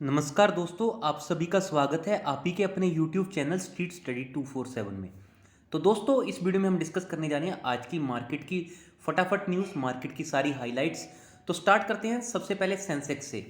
नमस्कार दोस्तों, आप सभी का स्वागत है आप ही के अपने YouTube चैनल स्ट्रीट स्टडी 247 में। तो दोस्तों, इस वीडियो में हम डिस्कस करने जा रहे हैं आज की मार्केट की फटाफट न्यूज़, मार्केट की सारी हाइलाइट्स। तो स्टार्ट करते हैं सबसे पहले सेंसेक्स से।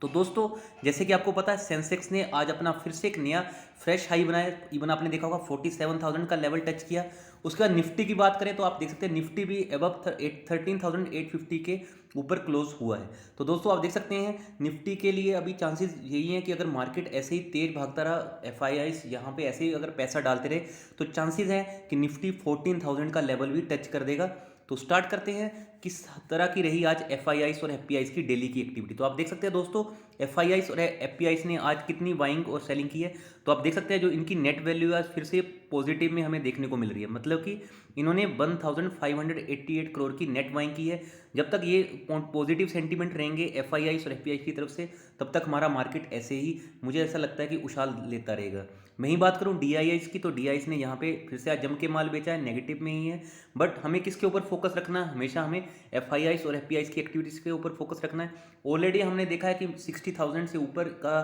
तो दोस्तों, जैसे कि आपको पता है, सेंसेक्स ने आज अपना फिर से एक नया फ्रेश हाई बनाया। इवन आपने देखा होगा 47,000 का लेवल टच किया। उसके बाद निफ्टी की बात करें तो आप देख सकते हैं निफ्टी भी अबव 13,850 के ऊपर क्लोज हुआ है। तो दोस्तों, आप देख सकते हैं निफ्टी के लिए अभी चांसेस यही हैं कि अगर मार्केट ऐसे ही तेज भागता रहा, एफआईआईस यहाँ पे ऐसे ही अगर पैसा डालते रहे, तो चांसेस हैं कि निफ्टी 14,000 का लेवल भी टच कर देगा। तो स्टार्ट करते हैं किस तरह की रही आज एफआईआईस और एफपीआईस की डेली की एक्टिविटी। तो आप देख सकते हैं दोस्तों, एफआईआईस और एफपीआईस ने आज कितनी बाइंग और सेलिंग की है। तो आप देख सकते हैं जो इनकी नेट वैल्यू आज फिर से पॉजिटिव में हमें देखने को मिल रही है। मतलब कि इन्होंने 1588 करोड़ की नेट बाइंग की है। जब तक ये पॉजिटिव सेंटीमेंट रहेंगे एफआईआईस और एफपीआईस की तरफ से, तब तक हमारा मार्केट ऐसे ही, मुझे ऐसा लगता है कि उछाल लेता रहेगा। मैं ही बात करूं डीआईआईस की, तो डीआईआईस ने यहाँ पे फिर से आज जम के माल बेचा है, नेगेटिव में ही है। बट हमें किसके ऊपर फोकस रखना है? हमेशा हमें एफआईआईस और एफपीआईस की एक्टिविटीज़ के ऊपर फोकस रखना है। ऑलरेडी हमने देखा है कि 60,000 से ऊपर का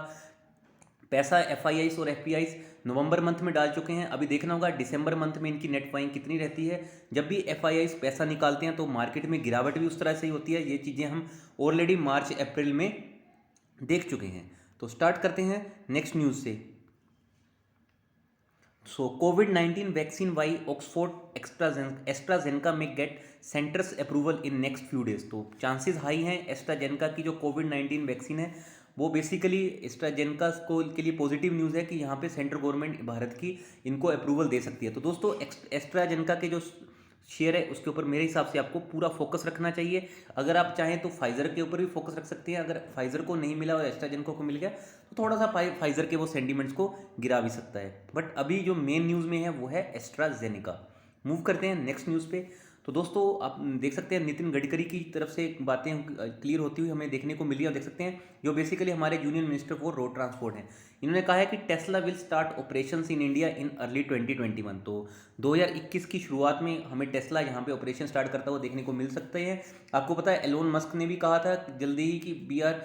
पैसा एफआईआईस और एफपीआईस नवंबर मंथ में डाल चुके हैं। अभी देखना होगा दिसंबर मंथ में इनकी नेट बाइंग कितनी रहती है। जब भी एफआईआईस पैसा निकालते हैं तो मार्केट में गिरावट भी उस तरह से ही होती है। ये चीज़ें हम ऑलरेडी मार्च अप्रैल में देख चुके हैं। तो स्टार्ट करते हैं नेक्स्ट न्यूज़ से। So COVID-19 vaccine by Oxford AstraZeneca may get centre's approval in next few days. तो चांसेस हाई हैं एस्ट्राजेनेका की जो कोविड-19 वैक्सीन है, वो बेसिकली एस्ट्राजेनेका को के लिए पॉजिटिव न्यूज़ है कि यहाँ पे सेंट्रल गवर्नमेंट भारत की इनको अप्रूवल दे सकती है। तो दोस्तों, एस्ट्राजेनेका के जो शेयर है उसके ऊपर मेरे हिसाब से आपको पूरा फोकस रखना चाहिए। अगर आप चाहें तो फाइजर के ऊपर भी फोकस रख सकते हैं। अगर फाइजर को नहीं मिला और एस्ट्राजेनेका को मिल गया तो थोड़ा सा फाइजर के वो सेंटीमेंट्स को गिरा भी सकता है। बट अभी जो मेन न्यूज़ में है वो है एस्ट्राजेनेका। मूव करते हैं नेक्स्ट न्यूज़ पे। तो दोस्तों, आप देख सकते हैं नितिन गडकरी की तरफ से बातें क्लियर होती हुई हमें देखने को मिली। और देख सकते हैं जो बेसिकली हमारे union minister for road transport हैं, इन्होंने कहा है कि Tesla will start operations in India in early 2021। तो 2021 की शुरुआत में हमें टेस्ला यहाँ पे ऑपरेशन स्टार्ट करता हुआ देखने को मिल सकते हैं। आपको पता है एलोन मस्क ने भी कहा था जल्दी ही कि we are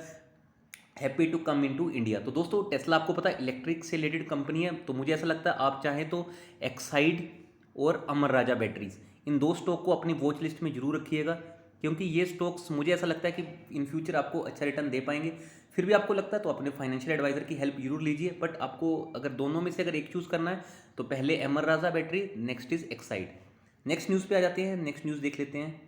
happy to come in to India. तो दोस्तों, टेस्ला आपको पता है इलेक्ट्रिक से रिलेटेड कंपनी है। तो मुझे ऐसा लगता है आप चाहें तो एक्साइड और अमर राजा बैटरीज, इन दो स्टॉक को अपनी वॉच लिस्ट में जरूर रखिएगा, क्योंकि ये स्टॉक्स मुझे ऐसा लगता है कि इन फ्यूचर आपको अच्छा रिटर्न दे पाएंगे। फिर भी आपको लगता है तो अपने फाइनेंशियल एडवाइजर की हेल्प जरूर लीजिए। बट आपको अगर दोनों में से अगर एक चूज़ करना है तो पहले Amar Raja battery, next is Exide. Next news पे आ जाते हैं। नेक्स्ट न्यूज़ देख लेते हैं।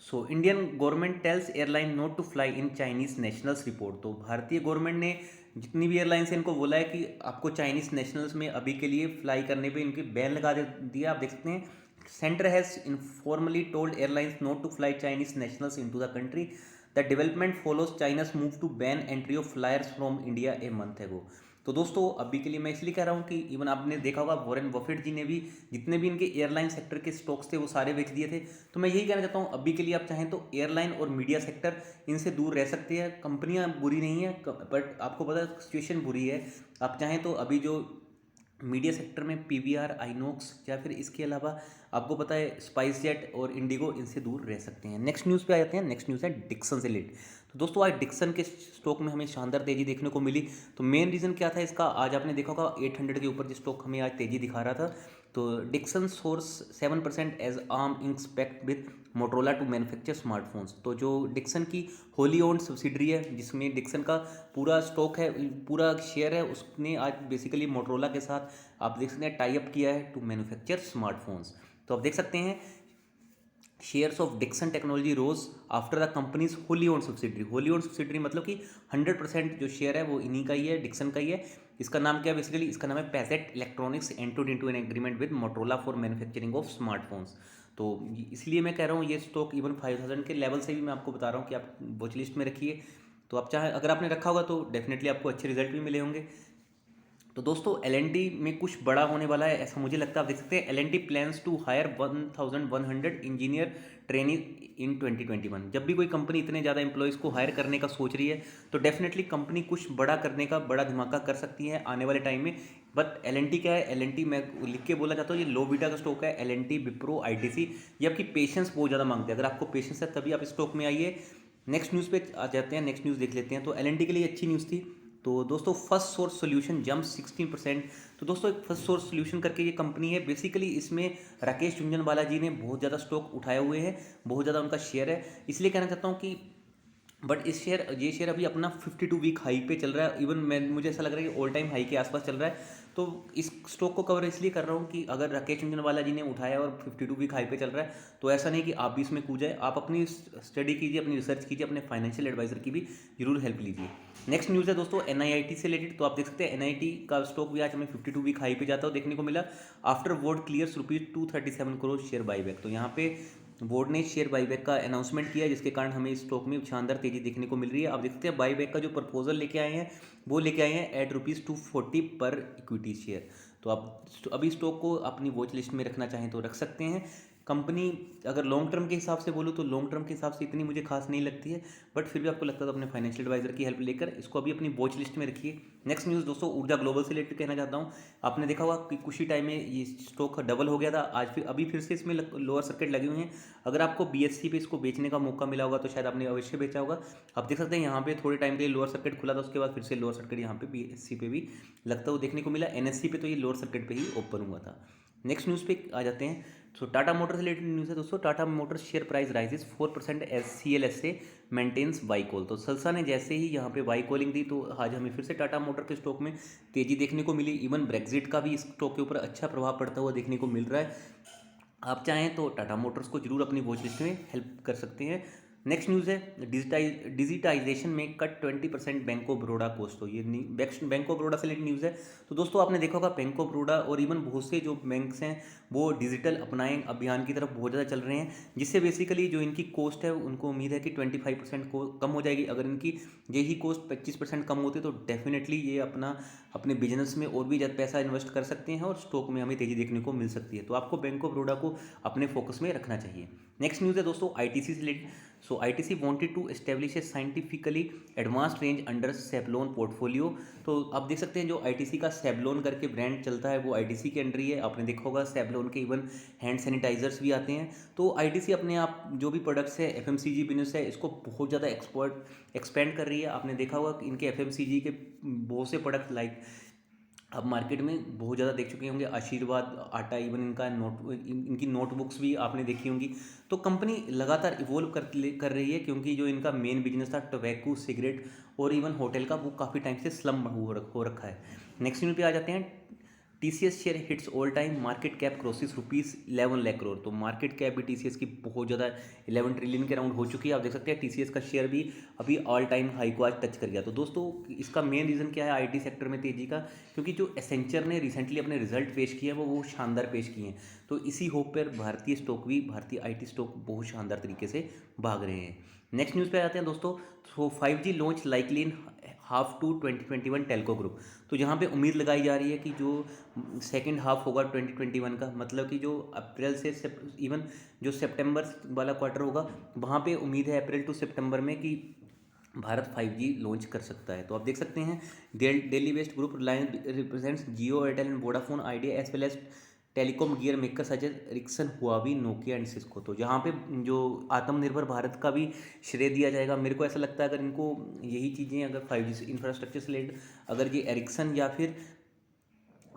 So Indian government tells airline not to fly in Chinese nationals report. तो भारतीय गवर्नमेंट ने जितनी भी एयरलाइंस है इनको बोला है कि आपको चाइनीज नेशनल्स में अभी के लिए फ्लाई करने पे इनकी बैन लगा दिया। आप देख सकते हैं centre has informally told airlines not to fly Chinese nationals in to the country. The development follows China's move to ban entry of flyers from India a month ago. तो दोस्तों, अभी के लिए मैं इसलिए कह रहा हूँ कि इवन आपने देखा होगा वॉरेन बफेट जी ने भी जितने भी इनके एयरलाइन सेक्टर के स्टॉक्स थे वो सारे बेच दिए थे। तो मैं यही कहना चाहता हूँ अभी के लिए आप चाहें तो एयरलाइन और मीडिया सेक्टर इनसे दूर रह सकते हैं। कंपनियां बुरी नहीं है, बट आपको पता है सिचुएशन बुरी है। आप चाहें तो अभी जो मीडिया सेक्टर में पीवीआर, आइनॉक्स या फिर इसके अलावा आपको पता है स्पाइस जेट और इंडिगो, इनसे दूर रह सकते हैं। नेक्स्ट न्यूज़ पे आ जाते हैं। नेक्स्ट न्यूज़ है डिक्सन से रिलेटेड। तो दोस्तों, आज डिक्सन के स्टॉक में हमें शानदार तेजी देखने को मिली। तो मेन रीज़न क्या था इसका? आज आपने देखा होगा 800 के ऊपर जो स्टॉक हमें आज तेजी दिखा रहा था। तो Dixon soars 7% as arm inspect with Motorola to manufacture smartphones. तो जो डिक्सन की होली ओन्ड सब्सिडरी है जिसमें डिक्सन का पूरा स्टॉक है, पूरा शेयर है, उसने आज बेसिकली मोटरोला के साथ आप देख सकते हैं टाई अप किया है टू मैन्युफैक्चर स्मार्टफोन्स। तो आप देख सकते हैं shares of Dixon technology rose after the company's wholly owned subsidiary. Wholly owned subsidiary मतलब कि 100% जो शेयर है वो इन्हीं का ही है, डिक्सन का ही है। इसका नाम क्या है? बेसिकली इसका नाम है Padget electronics entered into an agreement with Motorola for manufacturing of smartphones. तो इसलिए मैं कह रहा हूँ ये स्टॉक इवन 5000 के लेवल से भी मैं आपको बता रहा हूँ कि आप वॉच लिस्ट में रखिए। तो आप चाहे अगर आपने रखा होगा तो डेफिनेटली आपको अच्छे रिजल्ट भी मिले होंगे। तो दोस्तों, एल में कुछ बड़ा होने वाला है ऐसा मुझे लगता है। आप देख सकते हैं L plans to hire 1100 engineer trainee in 2021। जब भी कोई कंपनी इतने ज़्यादा एम्प्लॉयज़ को हायर करने का सोच रही है तो डेफिनेटली कंपनी कुछ बड़ा करने का बड़ा धमाका कर सकती है आने वाले टाइम में। बट एल क्या है? एल मैं लिख के बोला चाहता हूँ, ये लो बीटा का स्टॉक है। एल विप्रो, ITC, ये आपकी पेशेंस बहुत ज़्यादा मांगते हैं। अगर आपको पेशेंस है तभी आप स्टॉक में आइए। नेक्स्ट न्यूज़ पे आ जाते हैं, नेक्स्ट न्यूज़ देख लेते हैं। तो एल के लिए अच्छी न्यूज़ थी। तो दोस्तों फर्स्ट सोर्स सोल्यूशन जंप 16%। तो दोस्तों एक फर्स्ट सोर्स सोल्यूशन करके ये कंपनी है, बेसिकली इसमें राकेश झुनझुनवाला जी ने बहुत ज़्यादा स्टॉक उठाए हुए हैं, बहुत ज़्यादा उनका शेयर है। इसलिए कहना चाहता हूँ कि बट ये शेयर अभी अपना 52 वीक हाई पे चल रहा है। इवन मुझे ऐसा लग रहा है कि ऑल टाइम हाई के आसपास चल रहा है। तो इस स्टॉक को कवर इसलिए कर रहा हूँ कि अगर राकेश झुनझुनवाला जी ने उठाया और 52 वीक हाई पे चल रहा है, तो ऐसा नहीं कि आप भी इसमें कूद जाए। आप अपनी स्टडी कीजिए, अपनी रिसर्च कीजिए, अपने फाइनेंशियल एडवाइजर की भी जरूर हेल्प लीजिए। नेक्स्ट न्यूज़ है दोस्तों NIIT से रिलेटेड। तो आप देख सकते हैं NIIT का स्टॉक भी आज हमें 52 वीक हाई पे जाता हुआ देखने को मिला। After board clears ₹237 crore share buyback. तो यहाँ पे बोर्ड ने शेयर बाईबैक का अनाउंसमेंट किया, जिसके कारण हमें इस स्टॉक में शानदार तेजी देखने को मिल रही है। आप देखते हैं बाईबैक का जो प्रपोजल लेके आए हैं, वो लेके आए हैं एट ₹240 पर इक्विटी शेयर। तो आप अभी स्टॉक को अपनी वॉच लिस्ट में रखना चाहें तो रख सकते हैं। कंपनी अगर लॉन्ग टर्म के हिसाब से बोलूँ तो लॉन्ग टर्म के हिसाब से इतनी मुझे खास नहीं लगती है, बट फिर भी आपको लगता है तो अपने फाइनेंशियल एडवाइजर की हेल्प लेकर इसको अभी अपनी वॉच लिस्ट में रखिए। नेक्स्ट न्यूज़ दोस्तों ऊर्जा ग्लोबल से रिलेटेड कहना चाहता हूँ। आपने देखा होगा कि कुछ ही टाइम में ये स्टॉक डबल हो गया था, आज फिर अभी फिर से इसमें लोअर सर्किट लगे हुए हैं। अगर आपको BSE पे इसको बेचने का मौका मिला होगा तो शायद आपने अवश्य बेचा होगा। आप देख सकते हैं यहाँ पे थोड़े टाइम के लिए लोअर सर्किट खुला था, उसके बाद फिर से लोअर सर्किट यहाँ पे BSE पे भी लगता हुआ देखने को मिला। NSE पे तो ये लोअर सर्किट पे ही ओपन हुआ था। नेक्स्ट न्यूज़ पे आ जाते हैं। So Tata motors related news है दोस्तों। Tata motors share price rises 4% as CLS से मेंटेन्स बाई कॉल। तो सल्सा ने जैसे ही यहाँ पे बाई कॉलिंग दी तो आज हमें फिर से टाटा मोटर के स्टॉक में तेजी देखने को मिली। इवन ब्रेग्जिट का भी इस स्टॉक के ऊपर अच्छा प्रभाव पड़ता हुआ देखने को मिल रहा है। आप चाहें तो टाटा मोटर्स को जरूर अपनी वॉच लिस्ट में हेल्प कर सकते हैं। नेक्स्ट न्यूज़ है डिजिटाइजेशन में cut 20% Bank of Baroda cost. तो ये बैंक ऑफ बड़ौदा से रिलेटेड न्यूज़ है। तो दोस्तों आपने देखा होगा बैंक ऑफ बड़ौदा और इवन बहुत से जो बैंक्स हैं वो डिजिटल अपनाएं अभियान की तरफ बहुत ज़्यादा चल रहे हैं, जिससे बेसिकली जो इनकी कॉस्ट है उनको उम्मीद है कि 25% को कम हो जाएगी। अगर इनकी यही कॉस्ट 25% कम होती तो डेफिनेटली ये अपने बिजनेस में और भी ज़्यादा पैसा इन्वेस्ट कर सकते हैं और स्टॉक में हमें तेज़ी देखने को मिल सकती है। तो आपको बैंक ऑफ बड़ौदा को अपने फोकस में रखना चाहिए। नेक्स्ट न्यूज़ है दोस्तों ITC से रिलेटेड। So ITC wanted to establish a scientifically advanced range under Savlon portfolio. तो आप देख सकते हैं जो ITC का सेवलॉन करके ब्रांड चलता है वो ITC के अंडर ही है। आपने देखा होगा सेवलॉन के इवन हैंड सैनिटाइजर्स भी आते हैं। तो ITC अपने आप जो भी प्रोडक्ट्स है FMCG बिजनेस है इसको बहुत ज़्यादा एक्सपेंड कर रही है। आपने देखा होगा कि इनके FMCG के बहुत से प्रोडक्ट लाइक अब मार्केट में बहुत ज़्यादा देख चुके होंगे, आशीर्वाद आटा, इवन इनकी नोटबुक्स भी आपने देखी होंगी। तो कंपनी लगातार इवोल्व कर रही है, क्योंकि जो इनका मेन बिजनेस था टोबैको, सिगरेट और इवन होटल का, वो काफ़ी टाइम से स्लम हो रखा है। नेक्स्ट न्यूज़ पे आ जाते हैं। TCS share hits all time market cap crosses ₹11 lakh crore. तो मार्केट कैप भी TCS की बहुत ज़्यादा 11 ट्रिलियन के राउंड हो चुकी है। आप देख सकते हैं TCS का शेयर भी अभी ऑल टाइम हाई को आज टच कर गया। तो दोस्तों इसका मेन रीज़न क्या है IT सेक्टर में तेज़ी का? क्योंकि जो एसेंचर ने रिसेंटली अपने रिजल्ट पेश किए हैं वो शानदार पेश किए हैं। तो इसी होप पर भारतीय IT स्टॉक बहुत शानदार तरीके से भाग रहे हैं। नेक्स्ट न्यूज़ पे आते हैं दोस्तों। तो 5G launch likely in half two 2021 telco group. तो यहाँ पे उम्मीद लगाई जा रही है कि जो सेकंड हाफ होगा 2021 का, मतलब कि जो अप्रैल से इवन जो सितंबर वाला क्वार्टर होगा, वहाँ पे उम्मीद है अप्रैल टू सितंबर में कि भारत 5G लॉन्च कर सकता है। तो आप देख सकते हैं Delhi based group Reliance represents Jio, Airtel and Vodafone Idea as well as telecom gear maker such as Ericsson, Huawei, Nokia and Cisco. तो जहाँ पे जो आत्मनिर्भर भारत का भी श्रेय दिया जाएगा। मेरे को ऐसा लगता है अगर इनको यही चीज़ें अगर 5G से इंफ्रास्ट्रक्चर से रिलेटेड अगर ये एरिक्सन या फिर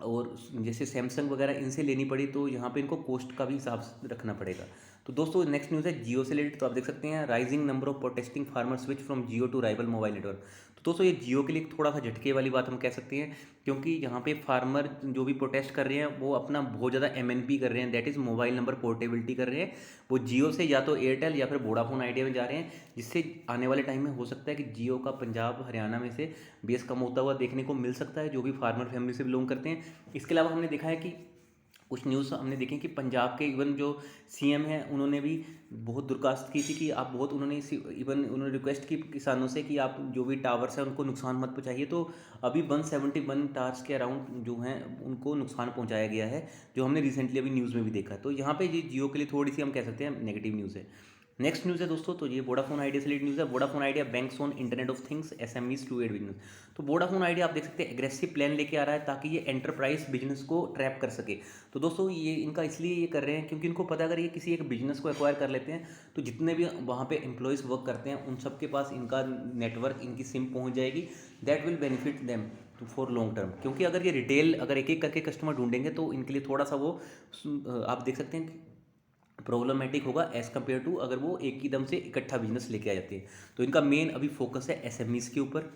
और जैसे सैमसंग वगैरह इनसे लेनी पड़ी तो यहाँ पे इनको कॉस्ट का भी हिसाब रखना पड़ेगा। तो दोस्तों नेक्स्ट न्यूज़ है जियो से रिलेटेड। तो आप देख सकते हैं rising number of protesting farmer switch from Jio to rival mobile network. तो दोस्तों ये जियो के लिए थोड़ा सा झटके वाली बात हम कह सकते हैं, क्योंकि यहाँ पे फार्मर जो भी प्रोटेस्ट कर रहे हैं वो अपना बहुत ज़्यादा MNP कर रहे हैं, that is mobile number portability कर रहे हैं। वो जियो से या तो एयरटेल या फिर वोडाफोन आइडिया में जा रहे हैं, जिससे आने वाले टाइम में हो सकता है कि जियो का पंजाब हरियाणा में से बेस कम होता हुआ देखने को मिल सकता है, जो भी फार्मर फैमिली से बिलोंग करते हैं। इसके अलावा हमने देखा है कि कुछ न्यूज़ हमने देखे कि पंजाब के इवन जो CM हैं उन्होंने भी बहुत दरख्वास्त की थी कि आप बहुत उन्होंने रिक्वेस्ट की किसानों से कि आप जो भी टावर्स हैं उनको नुकसान मत पहुंचाइए। तो अभी 171 टावर्स के अराउंड जो हैं उनको नुकसान पहुंचाया गया है, जो हमने रिसेंटली अभी न्यूज़ में भी देखा है। तो यहाँ पे ये जियो के लिए थोड़ी सी हम कह सकते हैं नेगेटिव न्यूज़ है। नेक्स्ट न्यूज़ है दोस्तों, तो ये वोडाफोन आइडिया से रिलेटेड न्यूज़ है। Vodafone Idea banks on internet of things SMEs to aid business. तो वोडाफोन आइडिया आप देख सकते हैं एग्रेसिव प्लान लेके आ रहा है ताकि ये एंटरप्राइज बिजनेस को ट्रैप कर सके। तो दोस्तों ये इनका इसलिए ये कर रहे हैं क्योंकि इनको पता अगर ये किसी एक बिजनेस को एक्वायर कर लेते हैं तो जितने भी वहाँ पे एम्प्लॉयज़ वर्क करते हैं उन सबके पास इनका नेटवर्क, इनकी सिम पहुँच जाएगी। That will benefit them to for long term, क्योंकि अगर ये रिटेल अगर एक एक करके कस्टमर ढूंढेंगे तो इनके लिए थोड़ा सा वो आप देख सकते हैं प्रॉब्लमेटिक होगा एज़ कम्पेयर टू अगर वो एक ही दम से इकट्ठा बिजनेस लेके आ जाते हैं। तो इनका मेन अभी फोकस है एसएमईज़ के ऊपर।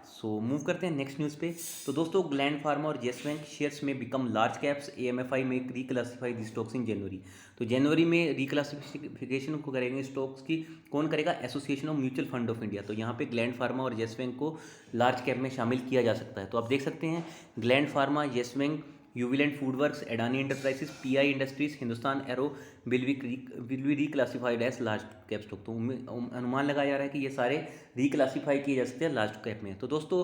सो मूव करते हैं नेक्स्ट न्यूज़ पे। तो दोस्तों ग्लैंड फार्मा और येस बैंक शेयर्स में बिकम लार्ज कैप्स, एएमएफआई में रिक्लासीफाई दी स्टॉक्स इन जनवरी। तो जनवरी में रिक्लासिफिकेशन को करेंगे स्टॉक्स की, कौन करेगा? Association of mutual fund of India. तो यहाँ पे ग्लैंड फार्मा और येस बैंक को लार्ज कैप में शामिल किया जा सकता है। तो आप देख सकते हैं Gland Pharma, Yes Bank, Jubilant FoodWorks, Adani Enterprises, PI Industries, Hindustan Aero will be reclassified as large cap stock. तो अनुमान लगाया जा रहा है कि ये सारे रिक्लासीफाई किए जा सकते हैं लार्ज कैप में। तो दोस्तों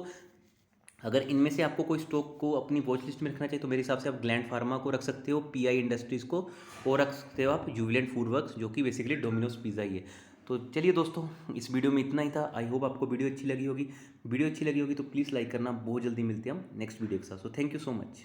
अगर इनमें से आपको कोई स्टॉक को अपनी वॉच लिस्ट में रखना चाहिए तो मेरे हिसाब से आप ग्लैंड फार्मा को रख सकते हो, पीआई इंडस्ट्रीज़ को, और रख सकते हो आप यूविलेंट फूडवर्क्स जो कि बेसिकली डोमिनोज पिज़्ज़ा ही है। तो चलिए दोस्तों इस वीडियो में इतना ही था। आई होप आपको वीडियो अच्छी लगी होगी। वीडियो अच्छी लगी होगी तो प्लीज़ लाइक करना। बहुत जल्दी मिलते हैं हम नेक्स्ट वीडियो के साथ। So thank you so much.